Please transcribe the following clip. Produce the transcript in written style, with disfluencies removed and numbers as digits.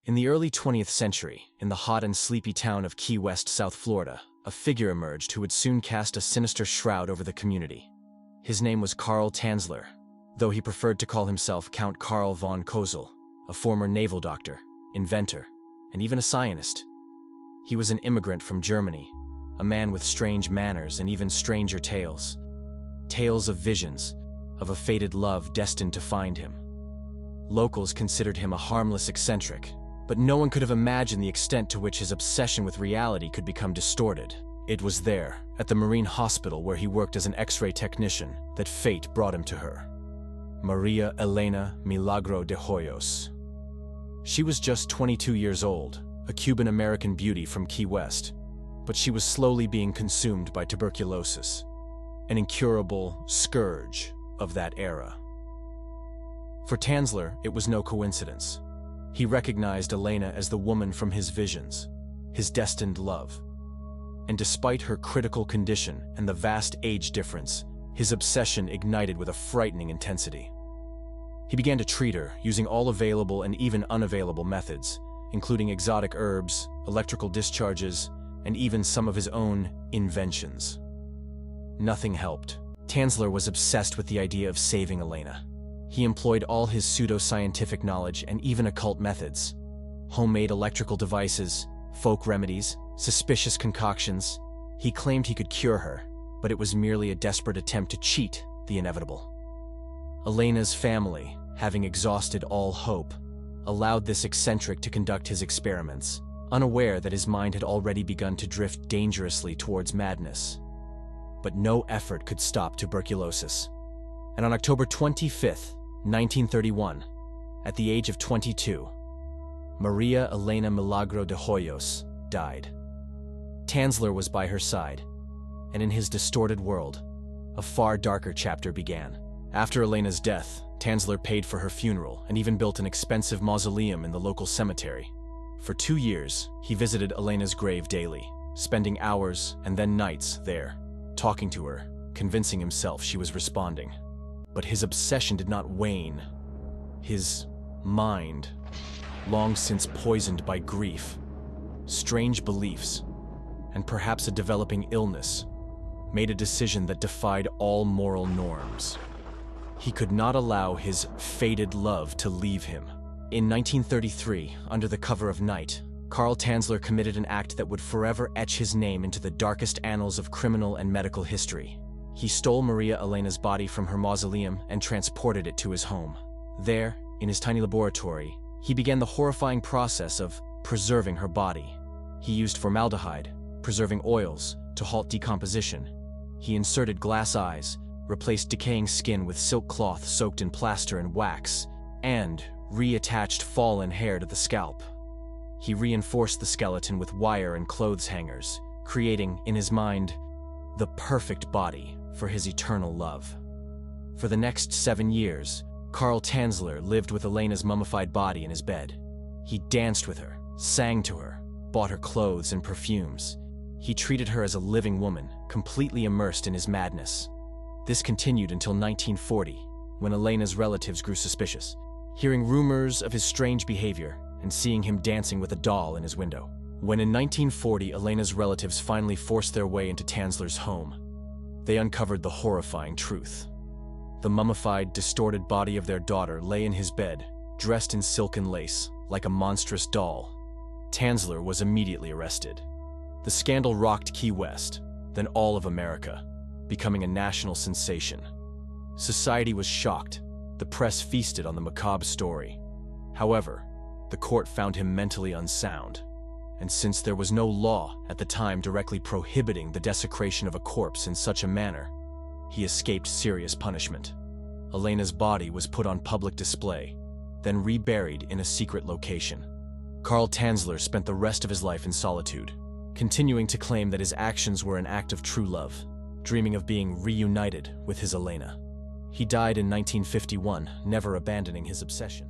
In the early 20th century, in the hot and sleepy town of Key West, South Florida, a figure emerged who would soon cast a sinister shroud over the community. His name was Karl Tanzler, though he preferred to call himself Count Karl von Kozel, a former naval doctor, inventor, and even a scientist. He was an immigrant from Germany, a man with strange manners and even stranger tales. Tales of visions, of a fated love destined to find him. Locals considered him a harmless eccentric, but no one could have imagined the extent to which his obsession with reality could become distorted. It was there, at the Marine Hospital where he worked as an X-ray technician, that fate brought him to her. Maria Elena Milagro de Hoyos. She was just 22 years old, a Cuban-American beauty from Key West, but she was slowly being consumed by tuberculosis, an incurable scourge of that era. For Tanzler, it was no coincidence. He recognized Elena as the woman from his visions, his destined love. And despite her critical condition and the vast age difference, his obsession ignited with a frightening intensity. He began to treat her using all available and even unavailable methods, including exotic herbs, electrical discharges, and even some of his own inventions. Nothing helped. Tanzler was obsessed with the idea of saving Elena. He employed all his pseudo-scientific knowledge and even occult methods. Homemade electrical devices, folk remedies, suspicious concoctions. He claimed he could cure her, but it was merely a desperate attempt to cheat the inevitable. Elena's family, having exhausted all hope, allowed this eccentric to conduct his experiments, unaware that his mind had already begun to drift dangerously towards madness. But no effort could stop tuberculosis. And on October 25th, 1931, at the age of 22, Maria Elena Milagro de Hoyos died. Tanzler was by her side, and in his distorted world, a far darker chapter began. After Elena's death, Tanzler paid for her funeral and even built an expensive mausoleum in the local cemetery. For 2 years, he visited Elena's grave daily, spending hours and then nights there, talking to her, convincing himself she was responding. But his obsession did not wane. His mind, long since poisoned by grief, strange beliefs, and perhaps a developing illness, made a decision that defied all moral norms. He could not allow his fated love to leave him. In 1933, under the cover of night, Karl Tanzler committed an act that would forever etch his name into the darkest annals of criminal and medical history. He stole Maria Elena's body from her mausoleum and transported it to his home. There, in his tiny laboratory, he began the horrifying process of preserving her body. He used formaldehyde, preserving oils, to halt decomposition. He inserted glass eyes, replaced decaying skin with silk cloth soaked in plaster and wax, and reattached fallen hair to the scalp. He reinforced the skeleton with wire and clothes hangers, creating, in his mind, the perfect body for his eternal love. For the next 7 years, Karl Tanzler lived with Elena's mummified body in his bed. He danced with her, sang to her, bought her clothes and perfumes. He treated her as a living woman, completely immersed in his madness. This continued until 1940, when Elena's relatives grew suspicious, hearing rumors of his strange behavior and seeing him dancing with a doll in his window. When in 1940 Elena's relatives finally forced their way into Tanzler's home, they uncovered the horrifying truth. The mummified, distorted body of their daughter lay in his bed, dressed in silken lace, like a monstrous doll. Tanzler was immediately arrested. The scandal rocked Key West, then all of America, becoming a national sensation. Society was shocked. The press feasted on the macabre story. However, the court found him mentally unsound, and since there was no law at the time directly prohibiting the desecration of a corpse in such a manner, he escaped serious punishment. Elena's body was put on public display, then reburied in a secret location. Karl Tanzler spent the rest of his life in solitude, continuing to claim that his actions were an act of true love, dreaming of being reunited with his Elena. He died in 1951, never abandoning his obsession.